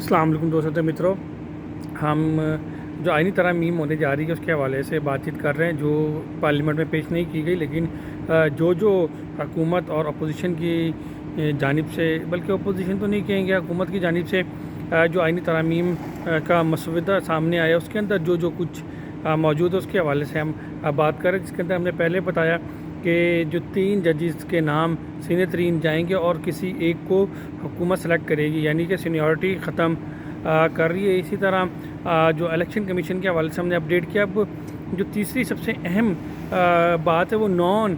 अस्सलाम वालेकुम दोस्तों मित्रों, हम जो आइनी तरमीम होने जा रही है उसके हवाले से बातचीत कर रहे हैं जो पार्लियामेंट में पेश नहीं की गई, लेकिन जो हुकूमत और अपोजिशन की जानिब से, बल्कि अपोजिशन तो नहीं कहेंगे, हुकूमत की जानिब से जो आइनी तरमीम का मसवदा सामने आया उसके अंदर जो कुछ मौजूद है उसके हवाले से हम बात करें। जिसके अंदर हमने पहले बताया कि जो 3 जजेस के नाम सीनियर तरीन जाएंगे और किसी एक को हुकूमत सेलेक्ट करेगी, यानी कि सीनियरिटी ख़त्म कर रही है। इसी तरह जो इलेक्शन कमीशन के हवाले से हमने अपडेट किया। अब जो तीसरी सबसे अहम बात है वो नॉन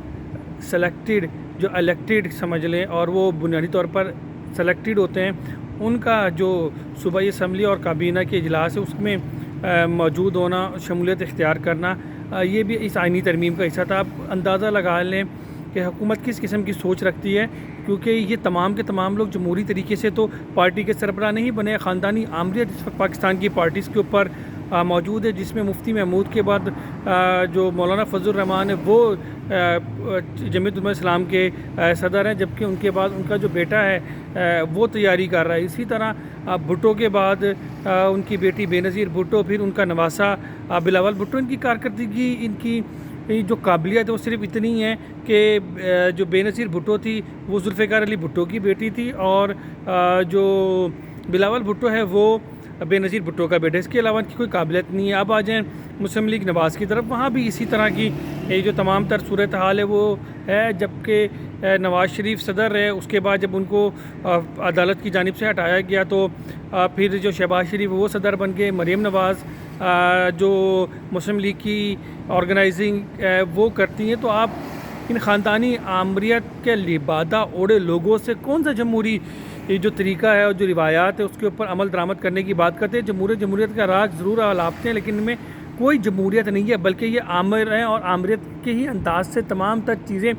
सेलेक्टेड जो इलेक्टेड समझ लें, और वो बुनियादी तौर पर सेलेक्टेड होते हैं, उनका जो सूबाई असम्बली और काबीना के इजलास है उसमें मौजूद होना, शमूलियत इख्तियार करना, ये भी इस आइनी तरमीम का हिस्सा था। आप अंदाज़ा लगा लें कि हुकूमत किस किस्म की सोच रखती है, क्योंकि ये तमाम के तमाम लोग जमहूरी तरीके से तो पार्टी के सरबराह नहीं बने। ख़ानदानी आमरीत इस वक्त पाकिस्तान की पार्टीज़ के ऊपर मौजूद है, जिसमें मुफ्ती महमूद के बाद जो मौलाना फजल रहमान है वो जमीयत उलमा इस्लाम के सदर हैं, जबकि उनके बाद उनका जो बेटा है वो तैयारी कर रहा है। इसी तरह भुट्टो के बाद उनकी बेटी बेनज़ीर भुट्टो, फिर उनका नवासा बिलावल भुट्टो। इनकी कारकर्दगी, इनकी जो काबिलियत है वो सिर्फ इतनी है कि जो बेनज़ीर भुट्टो थी वो जुल्फ़िकार अली भुट्टो की बेटी थी, और जो बिलावल भुट्टो है वो बेनज़ीर भुट्टो का बेटा। इसके अलावा की कोई काबिलियत नहीं है। अब आ जाएँ मुस्लिम लीग नवाज़ की तरफ, वहाँ भी इसी तरह की जो तमाम तर सूरत हाल है वो है। जबकि नवाज़ शरीफ सदर रहे, उसके बाद जब उनको अदालत की जानिब से हटाया गया तो फिर जो शहबाज शरीफ वो सदर बन गए। मरीम नवाज़ जो मुस्लिम लीग की ऑर्गेनाइजिंग वो करती हैं। तो आप इन ख़ानदानी आमरीत के लिबादा ओढ़े लोगों से कौन सा जमहूरी जो तरीका है और जो रिवायात है उसके ऊपर अमल दरामद करने की बात करते हैं। जमहूरियत का राज ज़रूर अलापते हैं, लेकिन इनमें कोई जमहूरियत नहीं है, बल्कि ये आमिर हैं और आमरीत के ही अंदाज से तमाम तर चीज़ें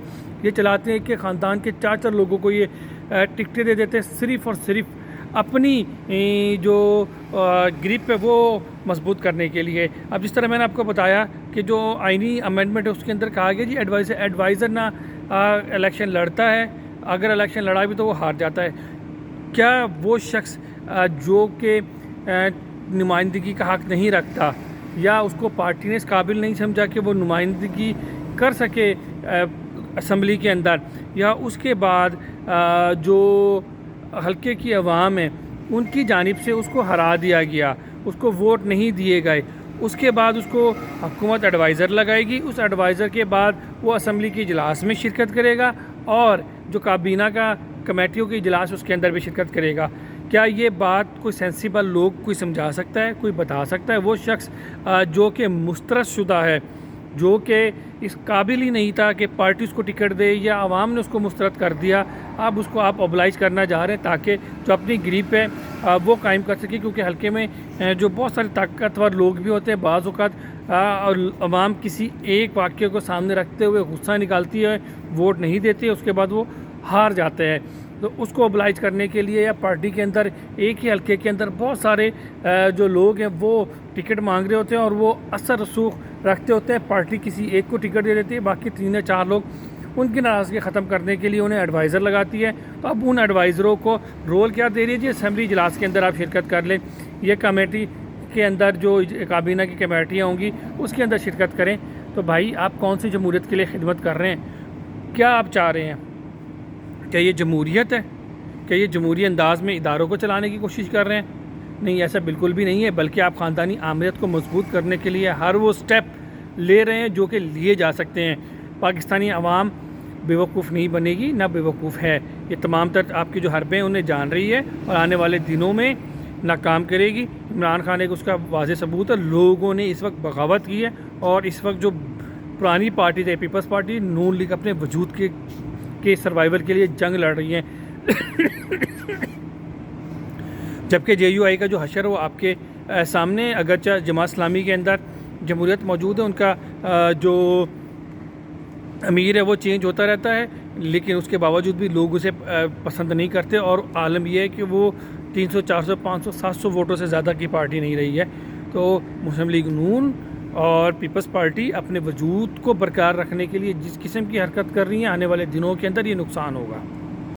ये चलाते हैं कि ख़ानदान के 4 लोगों को ये टिकटें दे देते हैं, सिर्फ़ और सिर्फ अपनी जो ग्रिप है वो मजबूत करने के लिए। अब जिस तरह मैंने आपको बताया कि जो आइनी अमेंडमेंट है उसके अंदर कहा गया जी एडवाइज़र ना इलेक्शन लड़ता है, अगर इलेक्शन लड़ा भी तो वो हार जाता है। क्या वो शख्स जो कि नुमाइंदगी का हक़ नहीं रखता, या उसको पार्टी ने इस काबिल नहीं समझा कि वो नुमाइंदगी कर सके असम्बली के अंदर, या उसके बाद जो हल्के की अवाम है उनकी जानिब से उसको हरा दिया गया, उसको वोट नहीं दिए गए, उसके बाद उसको हुकूमत एडवाइज़र लगाएगी, उस एडवाइज़र के बाद वो असम्बली के इजलास में शिरकत करेगा और जो काबीना का कमेटियों के इजलास उसके अंदर भी शिरकत करेगा। क्या ये बात कोई सेंसिबल लोग कोई समझा सकता है, कोई बता सकता है? वो शख्स जो कि मुस्तरद शुदा है, जो कि इस काबिल ही नहीं था कि पार्टी उसको टिकट दे, या आवाम ने उसको मुस्तरद कर दिया, अब उसको आप ओबलाइज करना चाह रहे हैं ताकि जो अपनी ग्रिप है वो कायम कर सके। क्योंकि हल्के में जो बहुत सारे ताकतवर लोग भी होते हैं, बाज़ औक़ात और आवाम किसी एक वाक़े को सामने रखते हुए गुस्सा निकालती है, वोट नहीं देती है, उसके बाद वो हार जाते हैं। तो उसको ओबलाइज करने के लिए, या पार्टी के अंदर एक ही हल्के के अंदर बहुत सारे जो लोग हैं वो टिकट मांग रहे होते हैं और वो असर रसूख रखते होते हैं, पार्टी किसी एक को टिकट दे देती है, बाकी 3 या 4 लोग उनकी नाराज़गी ख़त्म करने के लिए उन्हें एडवाइज़र लगाती है। तो अब उन एडवाइज़रों को रोल क्या दे रही है जी, असम्बली इजलास के अंदर आप शिरकत कर लें, ये कमेटी के अंदर जो काबीना की कमेटियाँ होंगी उसके अंदर शिरकत करें। तो भाई आप कौन सी जमहूरियत के लिए खिदमत कर रहे हैं? क्या आप चाह रहे हैं? क्या ये जमहूरियत है? क्या ये जमहूरी अंदाज में इदारों को चलाने की कोशिश कर रहे हैं? नहीं, ऐसा बिल्कुल भी नहीं है, बल्कि आप ख़ानदानी आमरीत को मजबूत करने के लिए हर वो स्टेप ले रहे हैं जो कि लिए जा सकते हैं। पाकिस्तानी अवाम बेवकूफ़ नहीं बनेगी, ना बेवकूफ़ है। ये तमाम तर आपकी जो हरबें उन्हें जान रही है और आने वाले दिनों में नाकाम करेगी। इमरान खान एक उसका वाज़ेह सबूत है। लोगों ने इस वक्त बगावत की है और इस वक्त जो पुरानी पार्टी है पीपल्स पार्टी, नून लीग, अपने वजूद के सर्वाइवल के लिए जंग लड़ रही हैं। जबकि JUI का जो हशर वो आपके सामने, अगरचे जमात इस्लामी के अंदर जमहूरियत मौजूद है, उनका जो अमीर है वो चेंज होता रहता है, लेकिन उसके बावजूद भी लोग उसे पसंद नहीं करते। और आलम यह है कि वो 300, 400, 500, 700 वोटों से ज़्यादा की पार्टी नहीं रही है। तो मुस्लिम लीग नून और पीपल्स पार्टी अपने वजूद को बरकरार रखने के लिए जिस किस्म की हरकत कर रही है, आने वाले दिनों के अंदर ये नुकसान होगा।